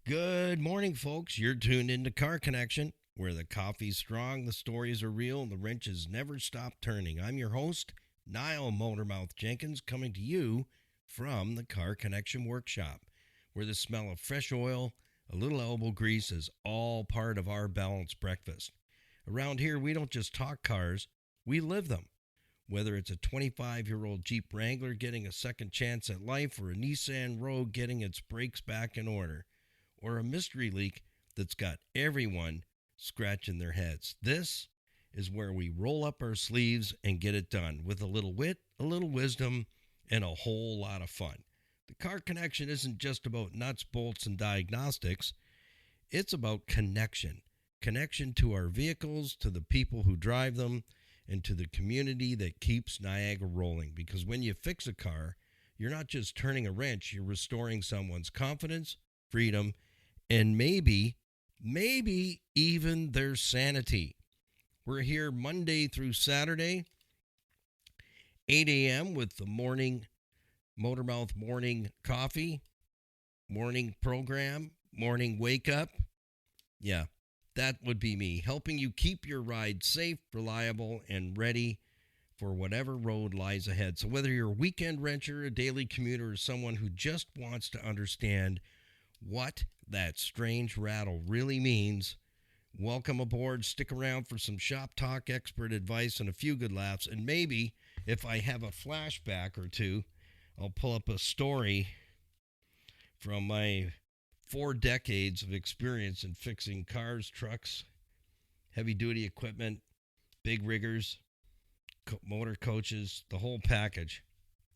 Good morning, folks. You're tuned into Car Connection, where the coffee's strong, the stories are real, and the wrenches never stop turning. I'm your host, Niall Motormouth Jenkins, coming to you from the Car Connection Workshop, where the smell of fresh oil, a little elbow grease is all part of our balanced breakfast. Around here, we don't just talk cars, we live them. Whether it's a 25-year-old Jeep Wrangler getting a second chance at life or a Nissan Rogue getting its brakes back in order, or a mystery leak that's got everyone scratching their heads. This is where we roll up our sleeves and get it done with a little wit, a little wisdom, and a whole lot of fun. The Car Connection isn't just about nuts, bolts, and diagnostics. It's about connection. Connection to our vehicles, to the people who drive them, and to the community that keeps Niagara rolling. Because when you fix a car, you're not just turning a wrench, you're restoring someone's confidence, freedom, and maybe even their sanity. We're here Monday through Saturday, 8 a.m. with the morning Motormouth morning coffee, morning program, morning wake up. Yeah, that would be me, helping you keep your ride safe, reliable, and ready for whatever road lies ahead. So whether you're a weekend renter, a daily commuter, or someone who just wants to understand what that strange rattle really means, welcome aboard. Stick around for some shop talk, expert advice, and a few good laughs. And maybe if I have a flashback or two, I'll pull up a story from my 4 decades of experience in fixing cars, trucks, heavy duty equipment, big riggers, motor coaches, the whole package.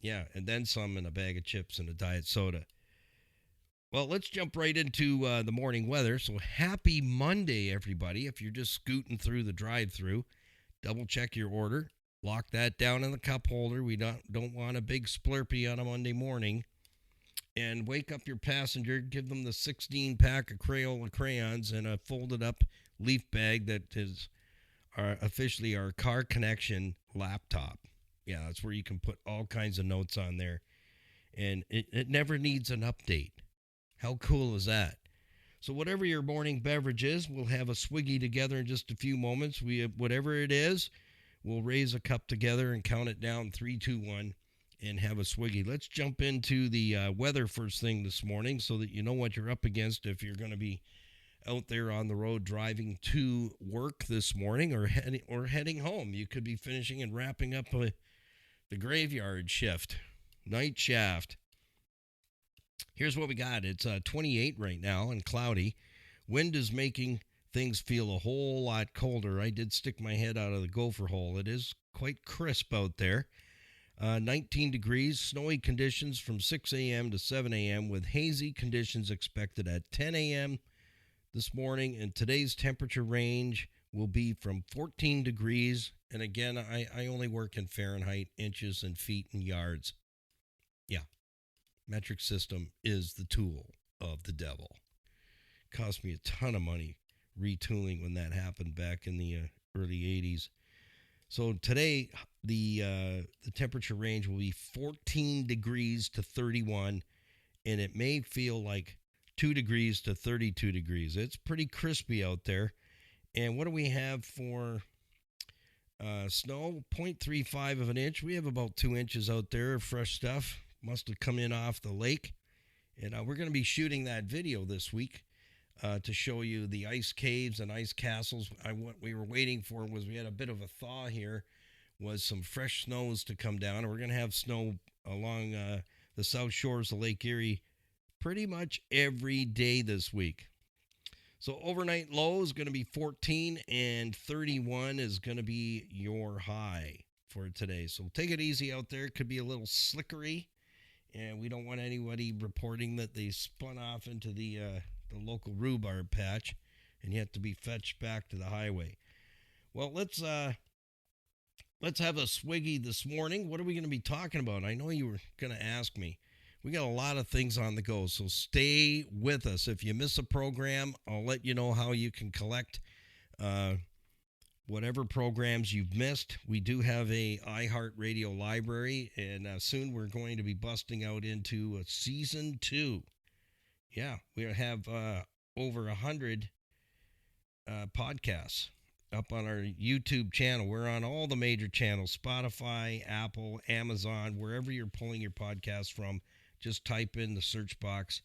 Yeah, and then some in a bag of chips and a diet soda. Well, let's jump right into the morning weather. So happy Monday, everybody. If you're just scooting through the drive-through, double check your order. Lock that down in the cup holder. We don't want a big splurpy on a Monday morning. And wake up your passenger. Give them the 16-pack of Crayola crayons and a folded-up leaf bag that is officially our Car Connection laptop. Yeah, that's where you can put all kinds of notes on there. And it never needs an update. How cool is that? So whatever your morning beverage is, we'll have a swiggy together in just a few moments. Whatever it is, we'll raise a cup together and count it down 3, 2, 1 and have a swiggy. Let's jump into the weather first thing this morning so that you know what you're up against if you're going to be out there on the road driving to work this morning or heading home. You could be finishing and wrapping up the graveyard shift, night shaft. Here's what we got. It's 28 right now and cloudy. Wind is making things feel a whole lot colder. I did stick my head out of the gopher hole. It is quite crisp out there. 19 degrees, snowy conditions from 6 a.m. to 7 a.m. with hazy conditions expected at 10 a.m. this morning. And today's temperature range will be from 14 degrees. And again, I only work in Fahrenheit, inches, and feet and yards. Yeah. Metric system is the tool of the devil. Cost me a ton of money retooling when that happened back in the early 80s. So today, the temperature range will be 14 degrees to 31, and it may feel like 2 degrees to 32 degrees. It's pretty crispy out there. And what do we have for snow? 0.35 of an inch. We have about 2 inches out there of fresh stuff. Must have come in off the lake. And we're going to be shooting that video this week to show you the ice caves and ice castles. What we were waiting for was we had a bit of a thaw here, was some fresh snows to come down. And we're going to have snow along the south shores of Lake Erie pretty much every day this week. So overnight low is going to be 14 and 31 is going to be your high for today. So take it easy out there. It could be a little slickery. And we don't want anybody reporting that they spun off into the local rhubarb patch and you have to be fetched back to the highway. Well, let's have a swiggy this morning. What are we going to be talking about? I know you were going to ask me. We got a lot of things on the go, so stay with us. If you miss a program, I'll let you know how you can collect whatever programs you've missed. We do have a iHeartRadio library, and soon we're going to be busting out into season 2. Yeah, we have over 100 podcasts up on our YouTube channel. We're on all the major channels: Spotify, Apple, Amazon, wherever you're pulling your podcast from. Just type in the search box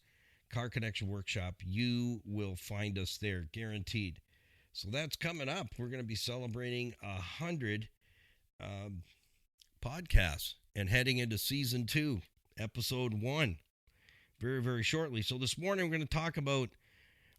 Car Connection Workshop. You will find us there, guaranteed. So that's coming up. We're going to be celebrating 100 um, podcasts and heading into season 2, episode 1, very, very shortly. So this morning we're going to talk about,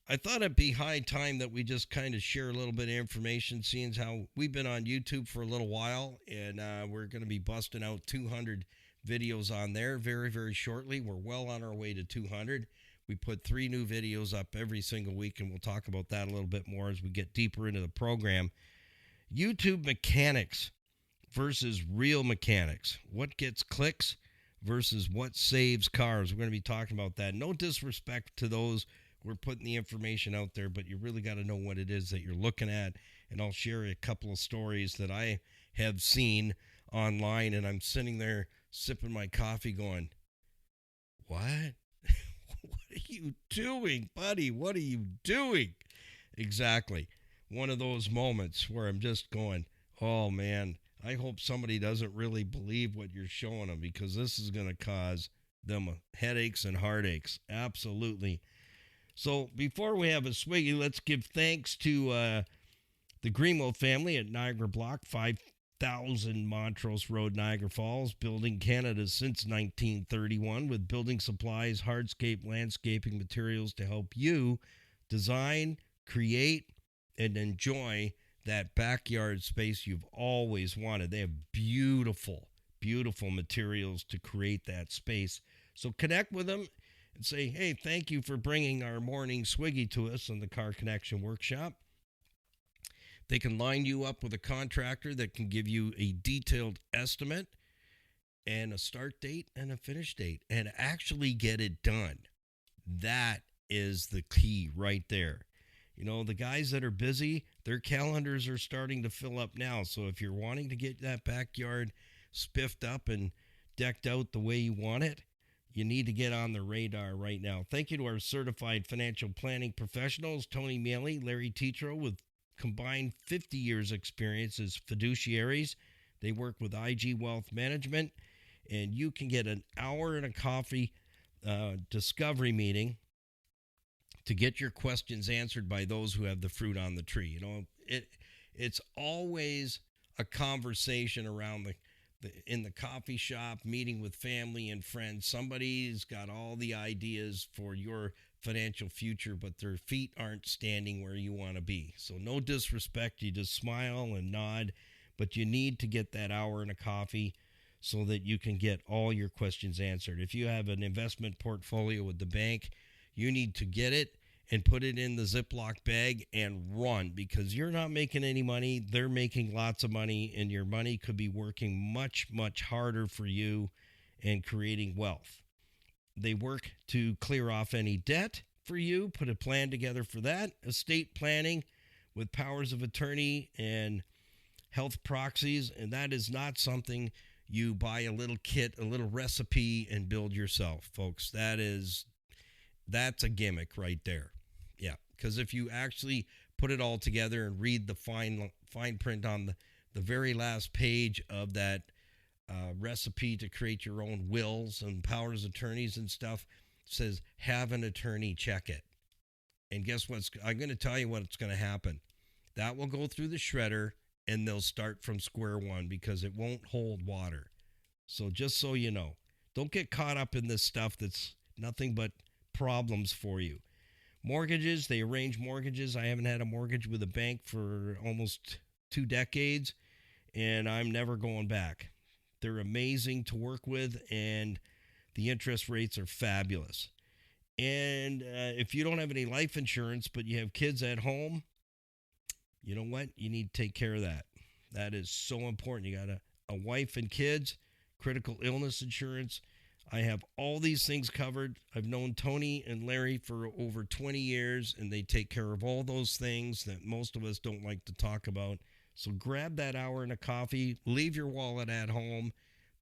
I thought it'd be high time that we just kind of share a little bit of information, seeing how we've been on YouTube for a little while, and we're going to be busting out 200 videos on there very, very shortly. We're well on our way to 200. We put 3 new videos up every single week, and we'll talk about that a little bit more as we get deeper into the program. YouTube mechanics versus real mechanics. What gets clicks versus what saves cars. We're going to be talking about that. No disrespect to those. We're putting the information out there, but you really got to know what it is that you're looking at. And I'll share a couple of stories that I have seen online, and I'm sitting there sipping my coffee going, what? What are you doing, buddy? What are you doing? Exactly. One of those moments where I'm just going, oh, man, I hope somebody doesn't really believe what you're showing them, because this is going to cause them headaches and heartaches. Absolutely. So before we have a swiggy, let's give thanks to the Greenwell family at Niagara Block, 5000 Montrose Road, Niagara Falls, building Canada since 1931, with building supplies, hardscape, landscaping materials to help you design, create, and enjoy that backyard space you've always wanted. They have beautiful, beautiful materials to create that space. So connect with them and say, hey, thank you for bringing our morning swiggy to us on the Car Connection Workshop. They can line you up with a contractor that can give you a detailed estimate and a start date and a finish date and actually get it done. That is the key right there. You know, the guys that are busy, their calendars are starting to fill up now. So if you're wanting to get that backyard spiffed up and decked out the way you want it, you need to get on the radar right now. Thank you to our certified financial planning professionals, Tony Mealy, Larry Tetro, with combined 50 years experience as fiduciaries. They work with IG Wealth Management, and you can get an hour and a coffee discovery meeting to get your questions answered by those who have the fruit on the tree. You know, it's always a conversation around in the coffee shop, meeting with family and friends. Somebody's got all the ideas for your financial future, but their feet aren't standing where you want to be. So no disrespect, you just smile and nod, but you need to get that hour and a coffee so that you can get all your questions answered. If you have an investment portfolio with the bank, you need to get it and put it in the Ziploc bag and run, because you're not making any money. They're making lots of money, and your money could be working much, much harder for you and creating wealth. They work to clear off any debt for you, put a plan together for that, estate planning with powers of attorney and health proxies, and that is not something you buy a little kit, a little recipe, and build yourself, folks. That's a gimmick right there. Yeah, because if you actually put it all together and read the fine print on the very last page of that recipe to create your own wills and powers of attorneys and stuff, says have an attorney check it. And guess what? I'm going to tell you what's going to happen. That will go through the shredder, and they'll start from square one because it won't hold water. So just so you know, don't get caught up in this stuff that's nothing but problems for you. Mortgages, they arrange mortgages. I haven't had a mortgage with a bank for almost 2 decades, and I'm never going back. They're amazing to work with, and the interest rates are fabulous. And if you don't have any life insurance, but you have kids at home, you know what? You need to take care of that. That is so important. You got a wife and kids, critical illness insurance. I have all these things covered. I've known Tony and Larry for over 20 years, and they take care of all those things that most of us don't like to talk about. So grab that hour and a coffee. Leave your wallet at home.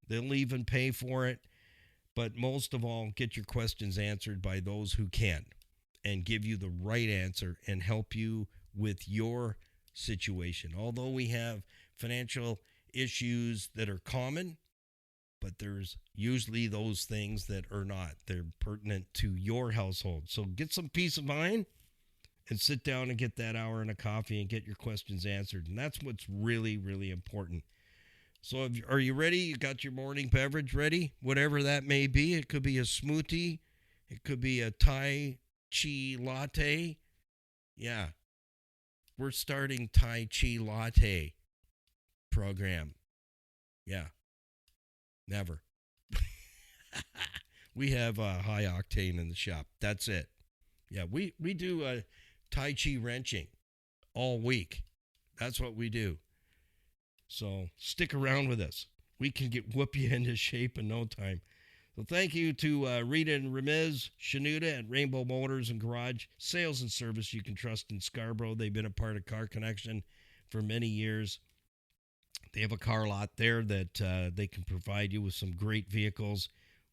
They'll even pay for it. But most of all, get your questions answered by those who can and give you the right answer and help you with your situation. Although we have financial issues that are common, but there's usually those things that are not. They're pertinent to your household. So get some peace of mind and sit down and get that hour and a coffee and get your questions answered. And that's what's really, really important. So are you ready? You got your morning beverage ready? Whatever that may be. It could be a smoothie. It could be a Tai Chi latte. Yeah. We're starting Tai Chi latte program. Yeah. Never. We have high octane in the shop. That's it. Yeah, we do Tai Chi wrenching all week. That's what we do. So stick around with us. We can whoop you into shape in no time. So thank you to Rita and Ramiz Shanuda at Rainbow Motors and Garage. Sales and service you can trust in Scarborough. They've been a part of Car Connection for many years. They have a car lot there that they can provide you with some great vehicles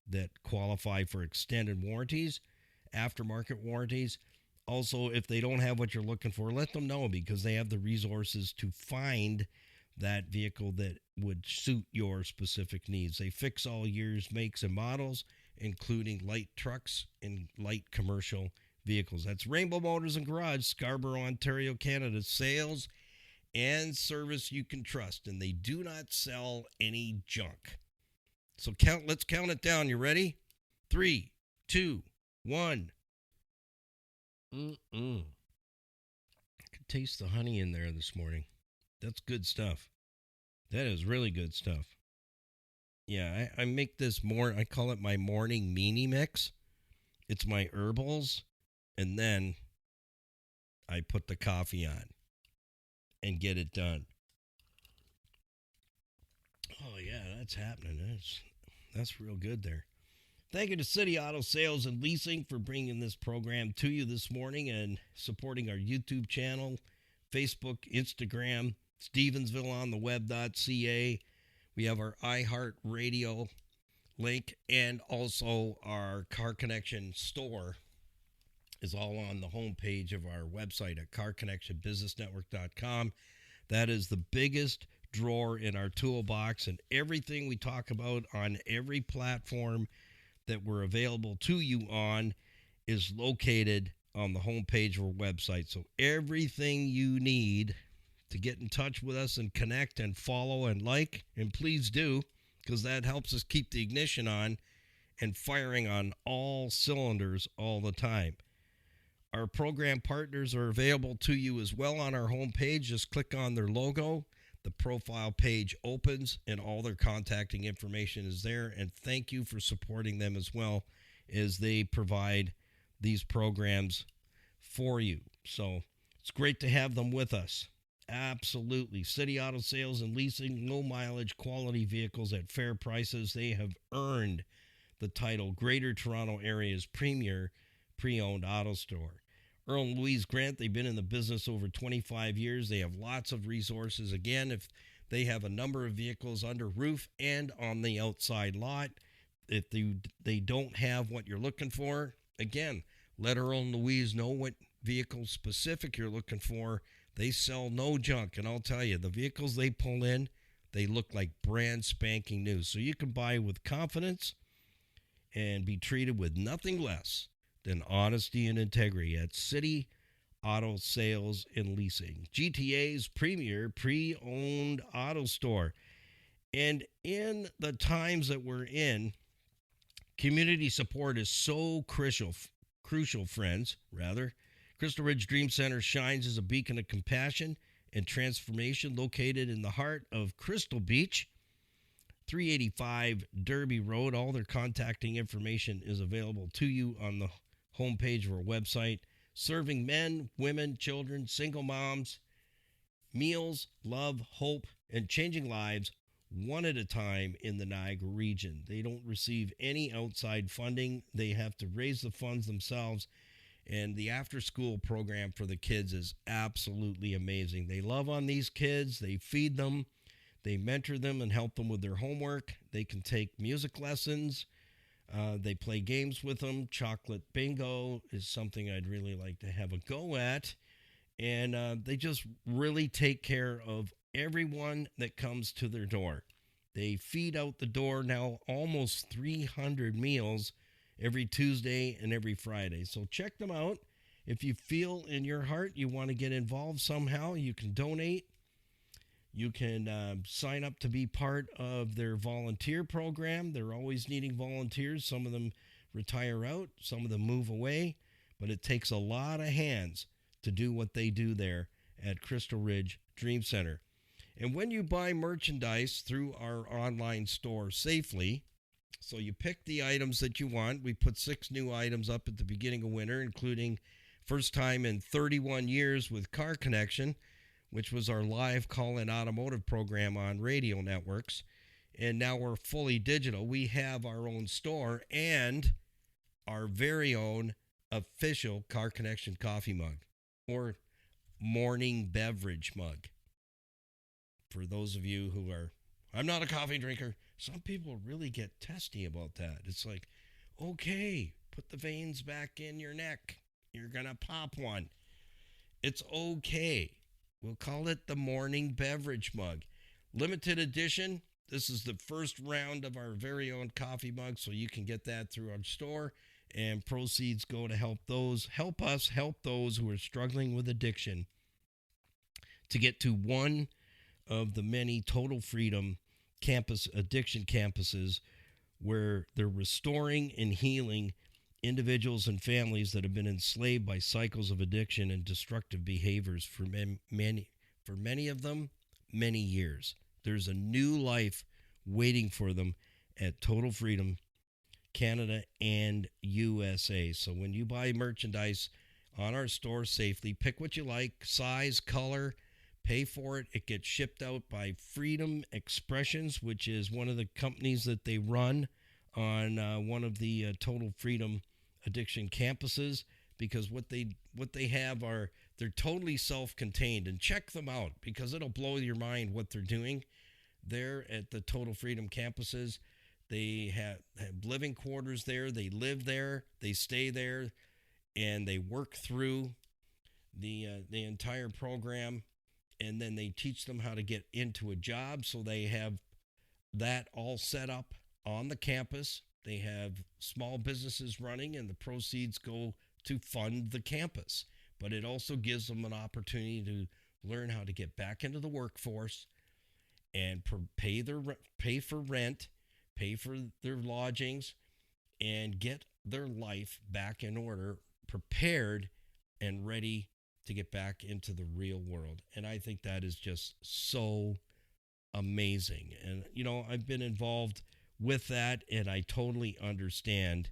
that qualify for extended warranties, aftermarket warranties. Also, if they don't have what you're looking for, let them know because they have the resources to find that vehicle that would suit your specific needs. They fix all years, makes, and models, including light trucks and light commercial vehicles. That's Rainbow Motors and Garage, Scarborough, Ontario, Canada. Sales and service you can trust, and they do not sell any junk. So let's count it down. You ready? 3, 2, 1. I can taste the honey in there this morning. That's good stuff. That is really good stuff. Yeah, I make this I call it my morning meanie mix. It's my herbals, and then I put the coffee on and get it done. Oh, yeah, that's happening. That's real good there. Thank you to City Auto Sales and Leasing for bringing this program to you this morning and supporting our YouTube channel, Facebook, Instagram, Stevensvilleontheweb.ca. We have our iHeartRadio link, and also our Car Connection store is all on the homepage of our website at carconnectionbusinessnetwork.com. That is the biggest drawer in our toolbox, and everything we talk about on every platform that we're available to you on is located on the homepage of our website. So everything you need to get in touch with us and connect and follow and like, and please do, because that helps us keep the ignition on and firing on all cylinders all the time. Our program partners are available to you as well on our homepage. Just click on their logo. The profile page opens and all their contacting information is there. And thank you for supporting them as well as they provide these programs for you. So it's great to have them with us. Absolutely. City Auto Sales and Leasing, low mileage, quality vehicles at fair prices. They have earned the title Greater Toronto Area's premier pre-owned auto store. Earl and Louise Grant, they've been in the business over 25 years. They have lots of resources. Again, if they have a number of vehicles under roof and on the outside lot, if they don't have what you're looking for, again, let Earl and Louise know what vehicle specific you're looking for. They sell no junk, and I'll tell you, the vehicles they pull in, they look like brand spanking new. So you can buy with confidence and be treated with nothing less than honesty and integrity at City Auto Sales and Leasing, GTA's premier pre-owned auto store. And in the times that we're in, community support is so crucial, friends, rather. Crystal Ridge Dream Center shines as a beacon of compassion and transformation located in the heart of Crystal Beach, 385 Derby Road. All their contacting information is available to you on the homepage of our website. Serving men, women, children, single moms, meals, love, hope, and changing lives one at a time in the Niagara region. They don't receive any outside funding. They have to raise the funds themselves. And the after-school program for the kids is absolutely amazing. They love on these kids. They feed them. They mentor them and help them with their homework. They can take music lessons. They play games with them. Chocolate bingo is something I'd really like to have a go at. And they just really take care of everyone that comes to their door. They feed out the door now almost 300 meals every Tuesday and every Friday. So check them out. If you feel in your heart you want to get involved somehow, you can donate. You can sign up to be part of their volunteer program. They're always needing volunteers. Some of them retire out, some of them move away, but it takes a lot of hands to do what they do there at Crystal Ridge Dream Center. And when you buy merchandise through our online store safely, so you pick the items that you want. We put 6 new items up at the beginning of winter, including first time in 31 years with Car Connection, which was our live call-in automotive program on radio networks. And now we're fully digital. We have our own store and our very own official Car Connection coffee mug or morning beverage mug. For those of you who are, I'm not a coffee drinker. Some people really get testy about that. It's like, okay, put the veins back in your neck. You're going to pop one. It's okay. We'll call it the morning beverage mug. Limited edition. This is the first round of our very own coffee mug, so you can get that through our store. And proceeds go to help us help those who are struggling with addiction to get to one of the many Total Freedom addiction campuses where they're restoring and healing individuals and families that have been enslaved by cycles of addiction and destructive behaviors for many of them, many years. There's a new life waiting for them at Total Freedom Canada and USA. So when you buy merchandise on our store safely, pick what you like, size, color, pay for it. It gets shipped out by Freedom Expressions, which is one of the companies that they run on one of the Total Freedom addiction campuses, because what they have are, they're totally self-contained. And check them out, because it'll blow your mind what they're doing there at the Total Freedom campuses. They have living quarters there. They live there. They stay there, and they work through the entire program. And then they teach them how to get into a job. So they have that all set up on the campus. They have small businesses running, and the proceeds go to fund the campus. But it also gives them an opportunity to learn how to get back into the workforce and pay for rent, pay for their lodgings, and get their life back in order, prepared and ready to get back into the real world. And I think that is just so amazing. And, I've been involved with that, and I totally understand.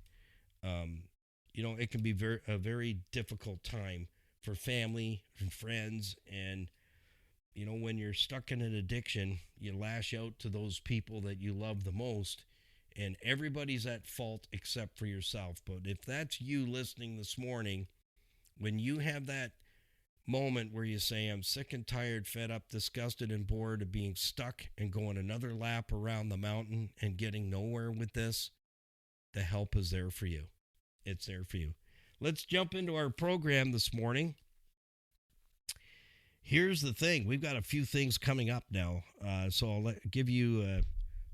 It can be a very difficult time for family and friends. And, when you're stuck in an addiction, you lash out to those people that you love the most. And everybody's at fault except for yourself. But if that's you listening this morning, when you have that moment where you say, I'm sick and tired, fed up, disgusted, and bored of being stuck and going another lap around the mountain and getting nowhere with this, the help is there for you. It's there for you. Let's jump into our program this morning. Here's the thing. We've got a few things coming up now, so I'll give you a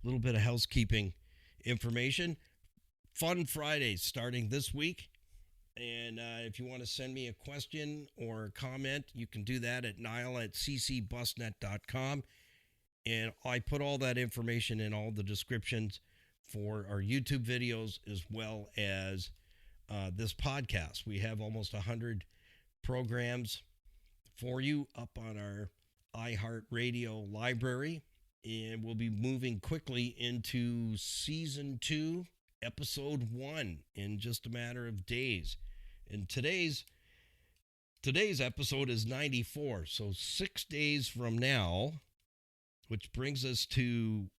little bit of housekeeping information. Fun Fridays starting this week. And if you want to send me a question or a comment, you can do that at niall@ccbusnet.com. And I put all that information in all the descriptions for our YouTube videos as well as this podcast. We have almost 100 programs for you up on our iHeartRadio library. And we'll be moving quickly into Season 2, Episode 1 in just a matter of days. And today's episode is 94. So 6 days from now, which brings us to,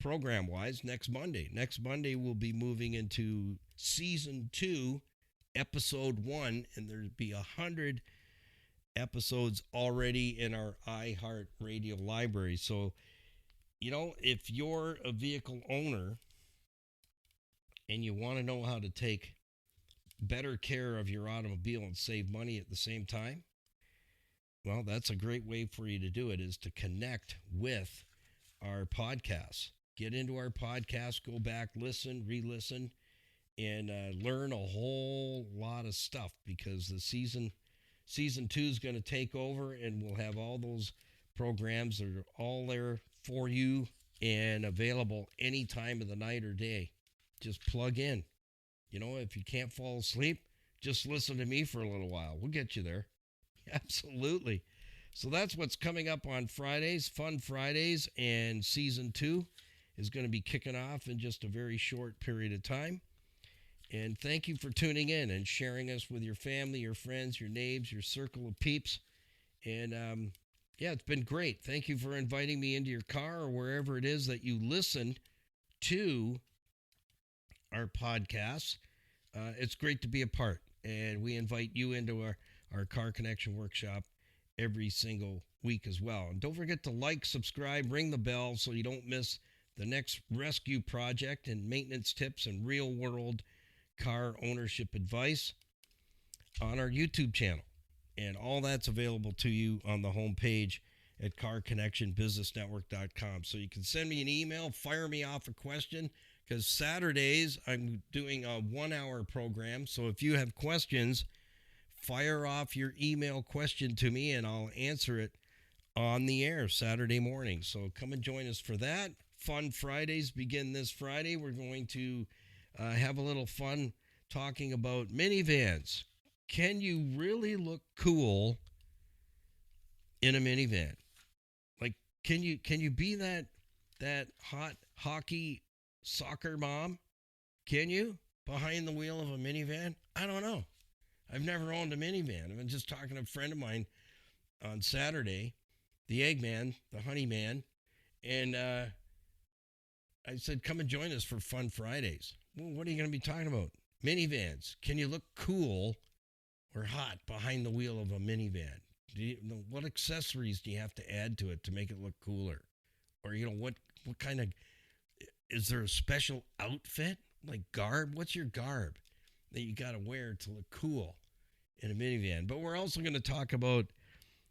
program-wise, next Monday. Next Monday, we'll be moving into Season 2, Episode 1, and there'll be 100 episodes already in our iHeartRadio library. So, if you're a vehicle owner and you want to know how to take better care of your automobile and save money at the same time, well, that's a great way for you to do it, is to connect with our podcasts. Get into our podcast, go back, listen, re-listen, and learn a whole lot of stuff, because the season 2 is going to take over, and we'll have all those programs that are all there for you and available any time of the night or day. Just plug in. If you can't fall asleep, just listen to me for a little while. We'll get you there. Absolutely. So that's what's coming up on Fridays, Fun Fridays, and season 2 is going to be kicking off in just a very short period of time. And thank you for tuning in and sharing us with your family, your friends, your neighbors, your circle of peeps. And yeah, it's been great. Thank you for inviting me into your car or wherever it is that you listen to our podcasts. It's great to be a part. And we invite you into our Car Connection workshop every single week as well. And don't forget to like, subscribe, ring the bell so you don't miss the next rescue project and maintenance tips and real world car ownership advice on our YouTube channel. And all that's available to you on the homepage at carconnectionbusinessnetwork.com. So you can send me an email, fire me off a question, because Saturdays I'm doing a 1-hour program. So if you have questions, fire off your email question to me and I'll answer it on the air Saturday morning. So come and join us for that. Fun Fridays begin this Friday. We're going to have a little fun talking about minivans. Can you really look cool in a minivan? Like, can you be that hot hockey soccer mom? Can you, behind the wheel of a minivan? I don't know. I've never owned a minivan. I've been just talking to a friend of mine on Saturday, the Eggman, the Honey Man, and I said, come and join us for Fun Fridays. Well, what are you going to be talking about? Minivans. Can you look cool or hot behind the wheel of a minivan? What accessories do you have to add to it to make it look cooler? Or, what kind of, is there a special outfit, like garb? What's your garb that you got to wear to look cool in a minivan? But we're also going to talk about,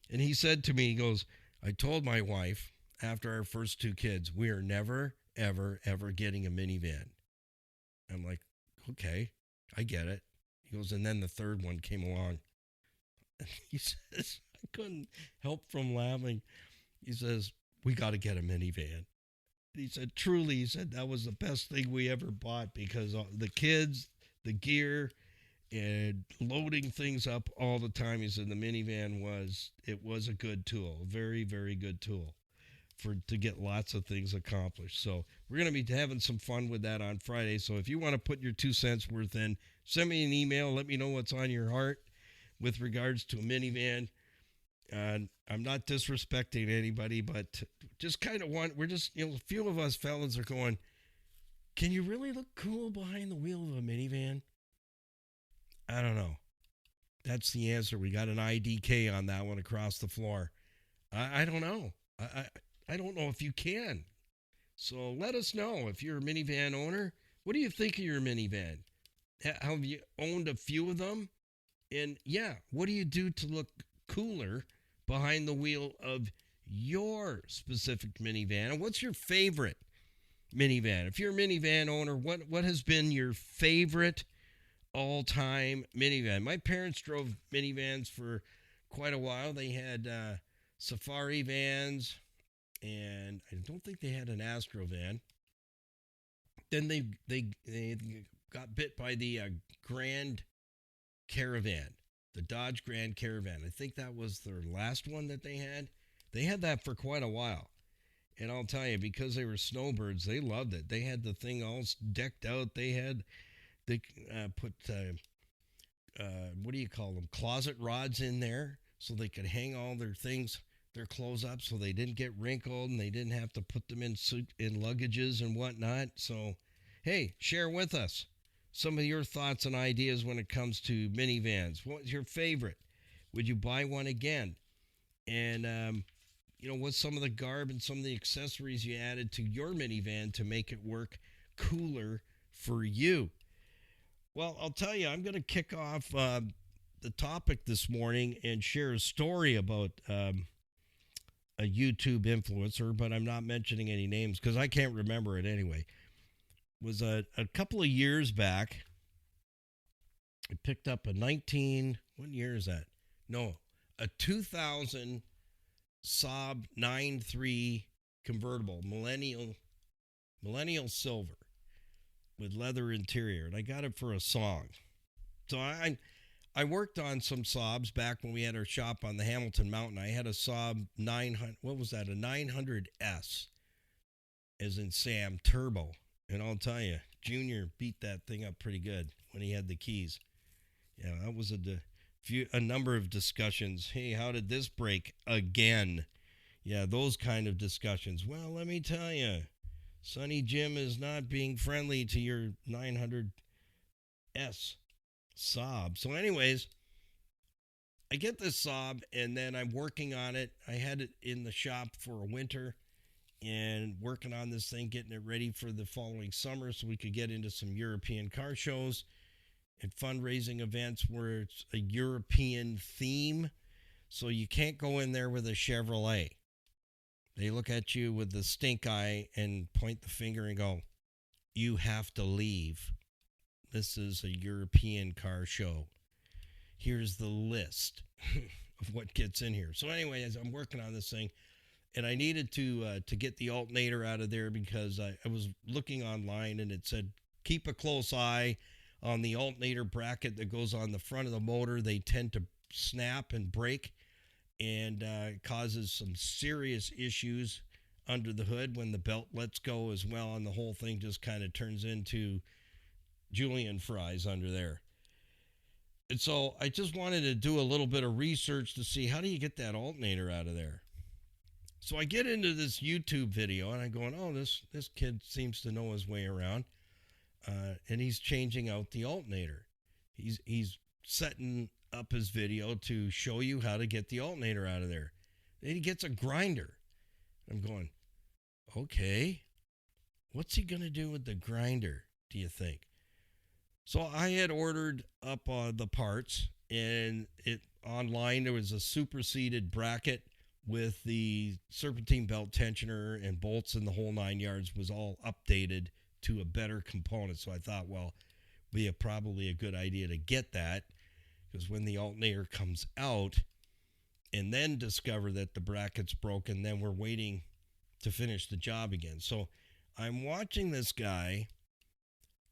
and he said to me, he goes, I told my wife after our first 2 kids, we are never, ever, ever getting a minivan. I'm like, okay, I get it. He goes, and then the third one came along. He says, I couldn't help from laughing. He says, we got to get a minivan. He said, truly, he said, that was the best thing we ever bought, because the kids, the gear, and loading things up all the time. He said the minivan was a good tool, a very, very good tool to get lots of things accomplished. So we're going to be having some fun with that on Friday. So if you want to put your 2 cents worth in, send me an email. Let me know what's on your heart with regards to a minivan. I'm not disrespecting anybody, but just kind of we're just, a few of us fellas are going, can you really look cool behind the wheel of a minivan? I don't know. That's the answer. We got an IDK on that one across the floor. I don't know. I don't know if you can. So let us know if you're a minivan owner. What do you think of your minivan? Have you owned a few of them? And yeah, what do you do to look cooler behind the wheel of your specific minivan? And what's your favorite minivan? If you're a minivan owner, what has been your favorite all-time minivan? My parents drove minivans for quite a while. They had safari vans, and I don't think they had an Astro van. Then they got bit by the Grand Caravan, the Dodge Grand Caravan. I think that was their last one that they had. They had that for quite a while. And I'll tell you, because they were snowbirds, they loved it. They had the thing all decked out. They put, what do you call them, closet rods in there so they could hang all their things, their clothes up, so they didn't get wrinkled and they didn't have to put them in luggages and whatnot. So, hey, share with us some of your thoughts and ideas when it comes to minivans. What's your favorite? Would you buy one again? And, what's some of the garb and some of the accessories you added to your minivan to make it work cooler for you. Well, I'll tell you, I'm going to kick off the topic this morning and share a story about a YouTube influencer, but I'm not mentioning any names because I can't remember it anyway. It was a couple of years back. I picked up a what year is that? No, a 2000 Saab 9.3 convertible, millennial silver with leather interior, and I got it for a song. So I worked on some Saabs back when we had our shop on the Hamilton Mountain. I had a Saab 900. What was that? A 900S, as in Sam, turbo. And I'll tell you, Junior beat that thing up pretty good when he had the keys. Yeah, that was a number of discussions. Hey, how did this break again? Yeah, those kind of discussions. Well, let me tell you, Sonny Jim is not being friendly to your 900S Saab. So anyways, I get this Saab, and then I'm working on it. I had it in the shop for a winter and working on this thing, getting it ready for the following summer so we could get into some European car shows and fundraising events where it's a European theme. So you can't go in there with a Chevrolet. They look at you with the stink eye and point the finger and go, you have to leave. This is a European car show. Here's the list of what gets in here. So anyway, as I'm working on this thing, and I needed to get the alternator out of there because I was looking online and it said, keep a close eye on the alternator bracket that goes on the front of the motor. They tend to snap and break, and it causes some serious issues under the hood when the belt lets go as well, and the whole thing just kind of turns into julienne fries under there. And so I just wanted to do a little bit of research to see, how do you get that alternator out of there? So I get into this YouTube video and I'm going, oh, this kid seems to know his way around. And he's changing out the alternator. He's setting up his video to show you how to get the alternator out of there. Then he gets a grinder. I'm going, okay, what's he going to do with the grinder, do you think? So I had ordered up the parts, and online there was a superseded bracket with the serpentine belt tensioner and bolts and the whole 9 yards was all updated to a better component. So I thought, well, be probably a good idea to get that, because when the alternator comes out and then discover that the bracket's broken, then we're waiting to finish the job again. So I'm watching this guy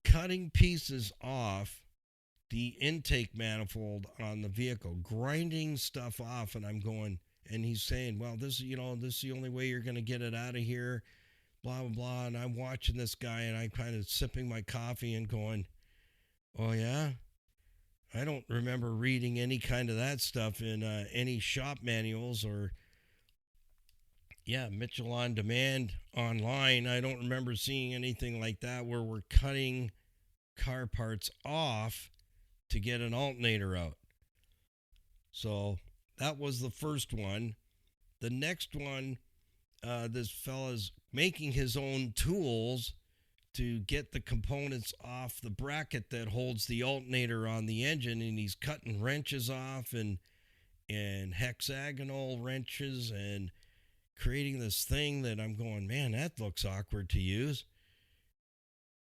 cutting pieces off the intake manifold on the vehicle, grinding stuff off, and I'm going, and he's saying, well, this is the only way you're going to get it out of here, blah, blah, blah. And I'm watching this guy, and I'm kind of sipping my coffee and going, oh, yeah? I don't remember reading any kind of that stuff in any shop manuals or, Mitchell On Demand online. I don't remember seeing anything like that where we're cutting car parts off to get an alternator out. So that was the first one. The next one, this fella's making his own tools to get the components off the bracket that holds the alternator on the engine, and he's cutting wrenches off and hexagonal wrenches and creating this thing that I'm going, man, that looks awkward to use.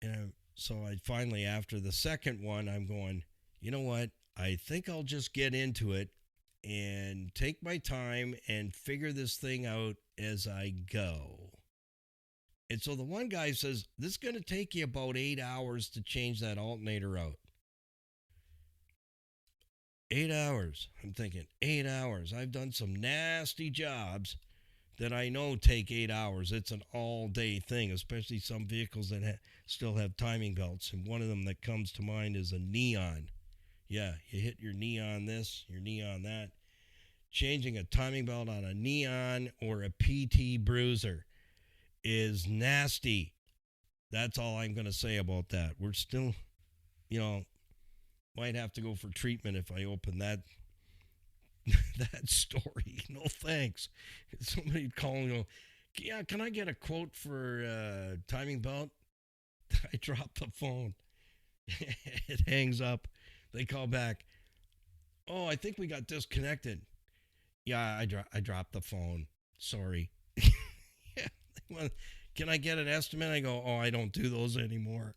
And so I finally, after the second one, I'm going, you know what? I think I'll just get into it and take my time and figure this thing out as I go. And so the one guy says, this is going to take you about 8 hours to change that alternator out. 8 hours. I'm thinking, 8 hours. I've done some nasty jobs that I know take 8 hours. It's an all-day thing, especially some vehicles that still have timing belts. And one of them that comes to mind is a neon. Yeah, you hit your neon this, your neon that. Changing a timing belt on a neon or a PT Bruiser is nasty. That's all I'm going to say about that. We're still, might have to go for treatment if I open that that story. No thanks. Somebody calling, yeah, can I get a quote for timing belt? I drop the phone. It hangs up. They call back. Oh, I think we got disconnected. Yeah, I dropped the phone. Sorry. Yeah. Well, can I get an estimate? I go, oh, I don't do those anymore.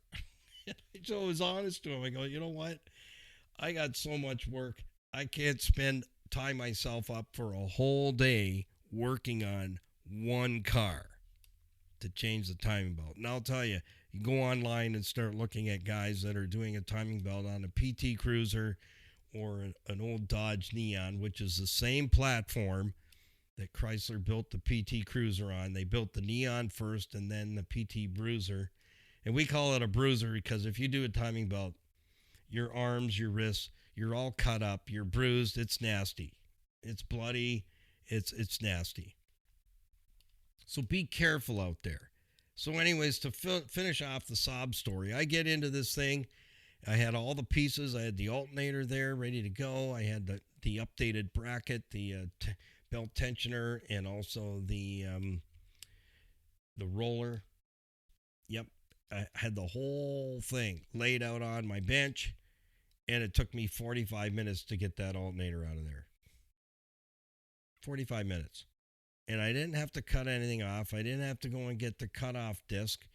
So I was honest to him. I go, you know what? I got so much work. I can't tie myself up for a whole day working on one car to change the timing belt. And I'll tell you, you go online and start looking at guys that are doing a timing belt on a PT Cruiser or an old Dodge Neon, which is the same platform that Chrysler built the PT Cruiser on. They built the Neon first and then the PT Bruiser. And we call it a bruiser because if you do a timing belt, your arms, your wrists, you're all cut up, you're bruised, it's nasty. It's bloody, it's nasty. So be careful out there. So anyways, to finish off the sob story, I get into this thing. I had all the pieces. I had the alternator there ready to go. I had the updated bracket, the belt tensioner, and also the roller. Yep, I had the whole thing laid out on my bench, and it took me 45 minutes to get that alternator out of there. 45 minutes. And I didn't have to cut anything off. I didn't have to go and get the cutoff disc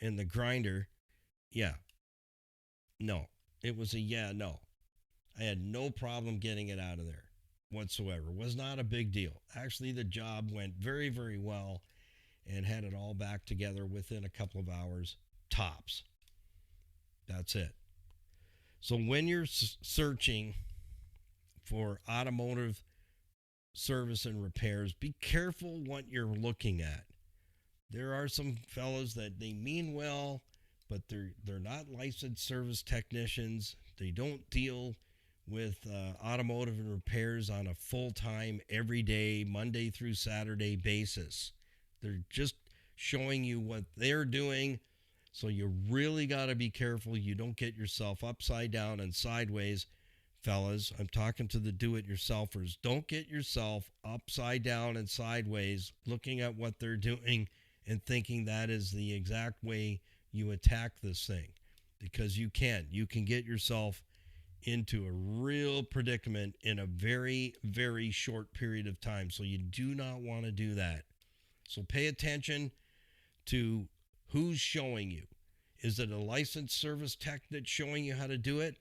and the grinder. Yeah. No. It was no. I had no problem getting it out of there whatsoever. It was not a big deal. Actually, the job went very, very well and had it all back together within a couple of hours, tops. That's it. So when you're searching for automotive service and repairs, be careful what you're looking at. There are some fellows that they mean well, but they're not licensed service technicians. They don't deal with automotive and repairs on a full-time, everyday, Monday through Saturday basis. They're just showing you what they're doing. So you really got to be careful you don't get yourself upside down and sideways. Fellas, I'm talking to the do-it-yourselfers. Don't get yourself upside down and sideways looking at what they're doing and thinking that is the exact way you attack this thing. Because you can. You can get yourself into a real predicament in a very, very short period of time. So you do not want to do that. So pay attention to who's showing you. Is it a licensed service tech that's showing you how to do it?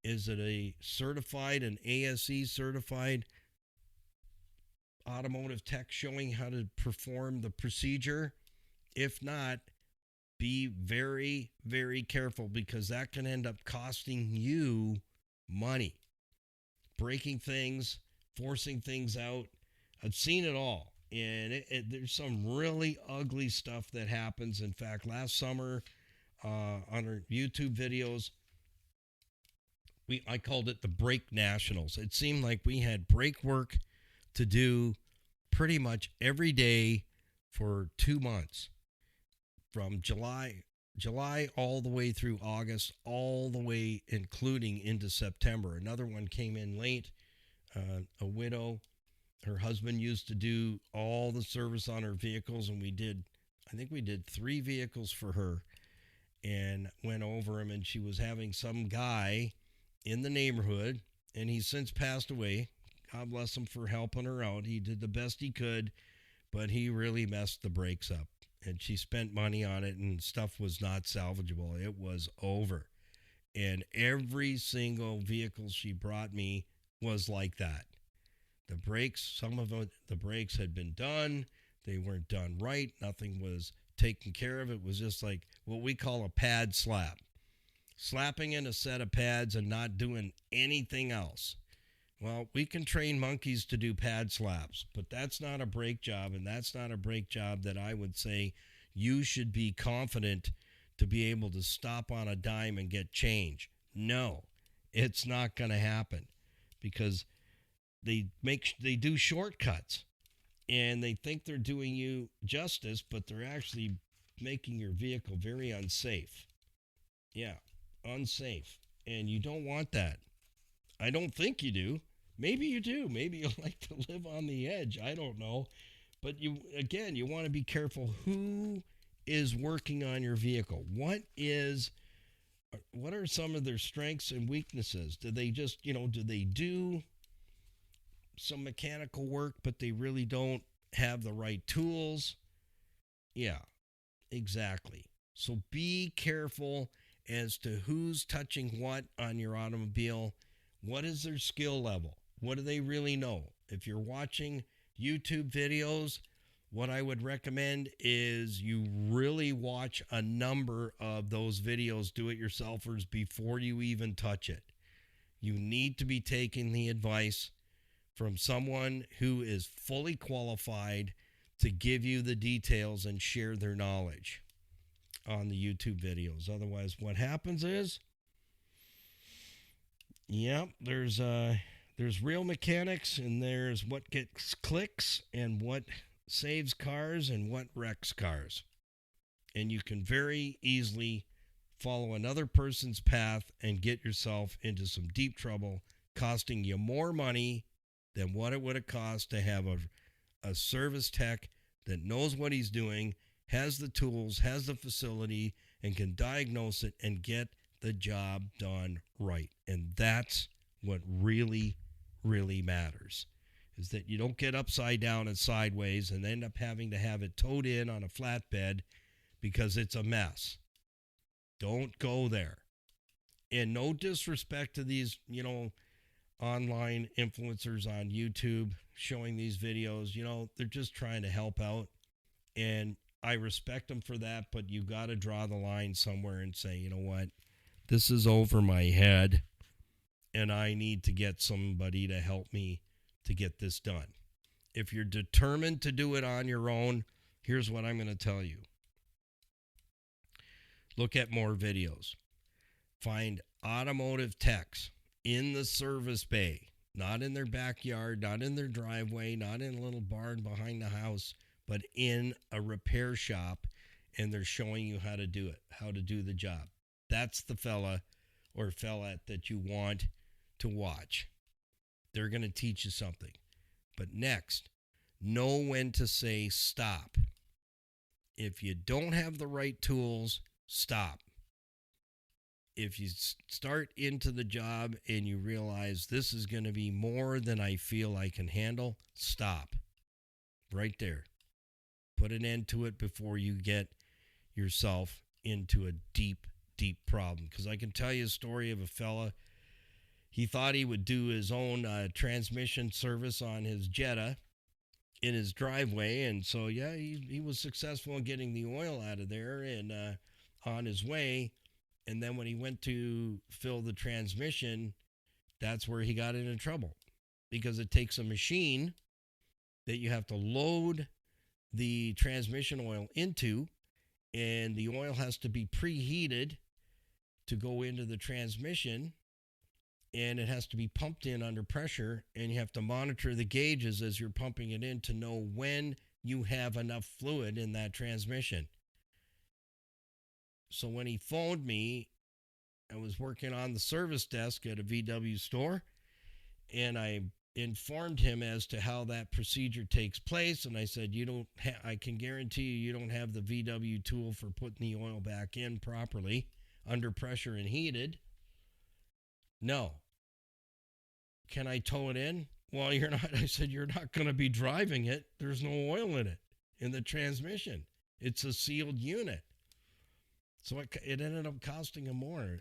Is it a certified, an ASE certified automotive tech showing how to perform the procedure? If not, be very, very careful because that can end up costing you money. Breaking things, forcing things out. I've seen it all. And there's some really ugly stuff that happens. In fact, last summer on our YouTube videos, I called it the Brake Nationals. It seemed like we had brake work to do pretty much every day for 2 months. From July all the way through August, all the way including into September. Another one came in late, a widow. Her husband used to do all the service on her vehicles, and I think we did 3 vehicles for her and went over them, and she was having some guy in the neighborhood, and he's since passed away. God bless him for helping her out. He did the best he could, but he really messed the brakes up, and she spent money on it, and stuff was not salvageable. It was over, and every single vehicle she brought me was like that. The brakes, some of the brakes had been done. They weren't done right. Nothing was taken care of. It was just like what we call a pad slap. Slapping in a set of pads and not doing anything else. Well, we can train monkeys to do pad slaps, but that's not a brake job, and that's not a brake job that I would say you should be confident to be able to stop on a dime and get change. No, it's not going to happen because they do shortcuts, and they think they're doing you justice, but they're actually making your vehicle very unsafe. Yeah, unsafe. And you don't want that. I don't think you do. Maybe you do. Maybe you like to live on the edge. I don't know. But you want to be careful who is working on your vehicle? What are some of their strengths and weaknesses? Do they just, do they do some mechanical work, but they really don't have the right tools? Yeah, exactly. So be careful as to who's touching what on your automobile. What is their skill level? What do they really know? If you're watching YouTube videos, what I would recommend is you really watch a number of those videos, do-it-yourselfers, before you even touch it. You need to be taking the advice from someone who is fully qualified to give you the details and share their knowledge on the YouTube videos. Otherwise, what happens is, there's real mechanics, and there's what gets clicks and what saves cars and what wrecks cars. And you can very easily follow another person's path and get yourself into some deep trouble, costing you more money than what it would have cost to have a service tech that knows what he's doing, has the tools, has the facility, and can diagnose it and get the job done right. And that's what really, really matters, is that you don't get upside down and sideways and end up having to have it towed in on a flatbed because it's a mess. Don't go there. And no disrespect to these, online influencers on YouTube showing these videos. They're just trying to help out. And I respect them for that, but you got to draw the line somewhere and say, you know what, this is over my head, and I need to get somebody to help me to get this done. If you're determined to do it on your own, here's what I'm going to tell you. Look at more videos. Find automotive techs in the service bay, not in their backyard, not in their driveway, not in a little barn behind the house, but in a repair shop, and they're showing you how to do it, how to do the job. That's the fella or fellette that you want to watch. They're going to teach you something. But next, know when to say stop. If you don't have the right tools, stop. If you start into the job and you realize this is going to be more than I feel I can handle, stop. Right there. Put an end to it before you get yourself into a deep, deep problem. Because I can tell you a story of a fella. He thought he would do his own transmission service on his Jetta in his driveway. And so, he was successful in getting the oil out of there and on his way. And then when he went to fill the transmission, that's where he got into trouble. Because it takes a machine that you have to load the transmission oil into, and the oil has to be preheated to go into the transmission, and it has to be pumped in under pressure, and you have to monitor the gauges as you're pumping it in to know when you have enough fluid in that transmission. So when he phoned me, I was working on the service desk at a VW store, and I informed him as to how that procedure takes place. And I said, I can guarantee you don't have the VW tool for putting the oil back in properly under pressure and heated. No. Can I tow it in? Well, you're not. I said, you're not going to be driving it. There's no oil in it, in the transmission. It's a sealed unit. So it ended up costing him more.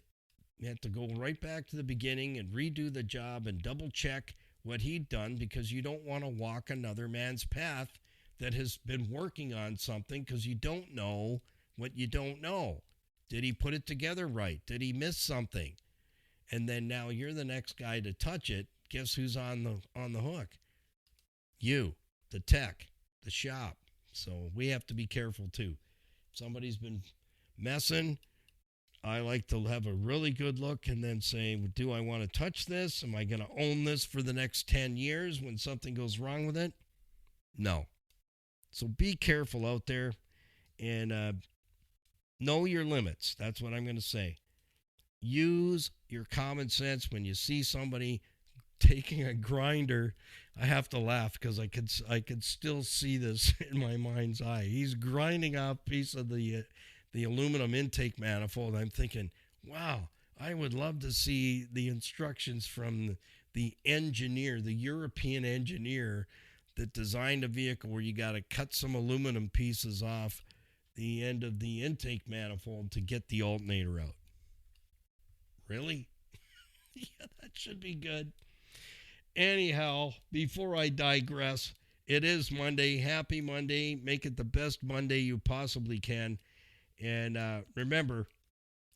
You had to go right back to the beginning and redo the job and double check what he'd done, because you don't want to walk another man's path that has been working on something, because you don't know what you don't know. Did he put it together right? Did he miss something? And then now you're the next guy to touch it. Guess who's on the hook? You, the tech, the shop. So we have to be careful too. If somebody's been messing, I like to have a really good look and then say, do I want to touch this? Am I going to own this for the next 10 years when something goes wrong with it? No. So be careful out there and know your limits. That's what I'm going to say. Use your common sense when you see somebody taking a grinder. I have to laugh because I could still see this in my mind's eye. He's grinding out a piece of the aluminum intake manifold. I'm thinking, wow, I would love to see the instructions from the engineer, the European engineer that designed a vehicle where you got to cut some aluminum pieces off the end of the intake manifold to get the alternator out. Really? Yeah, that should be good. Anyhow, before I digress, it is Monday. Happy Monday. Make it the best Monday you possibly can. And remember,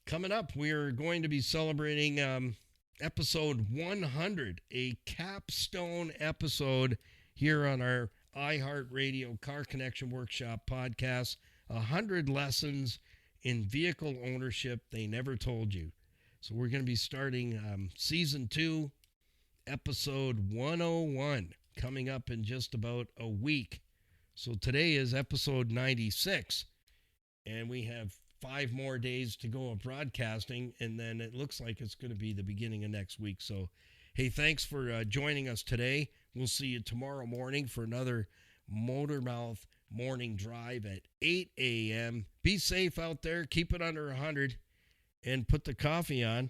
coming up, we are going to be celebrating episode 100, a capstone episode here on our iHeartRadio Car Connection Workshop podcast. 100 lessons in vehicle ownership they never told you. So we're going to be starting season 2, episode 101, coming up in just about a week. So today is episode 96, and we have 5 more days to go of broadcasting, and then it looks like it's going to be the beginning of next week. So, hey, thanks for joining us today. We'll see you tomorrow morning for another Motormouth morning drive at 8 a.m. Be safe out there. Keep it under 100. And put the coffee on.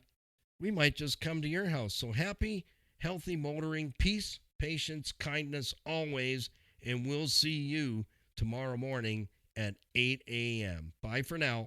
We might just come to your house. So happy, healthy motoring, peace, patience, kindness always, and we'll see you tomorrow morning at 8 a.m. Bye for now.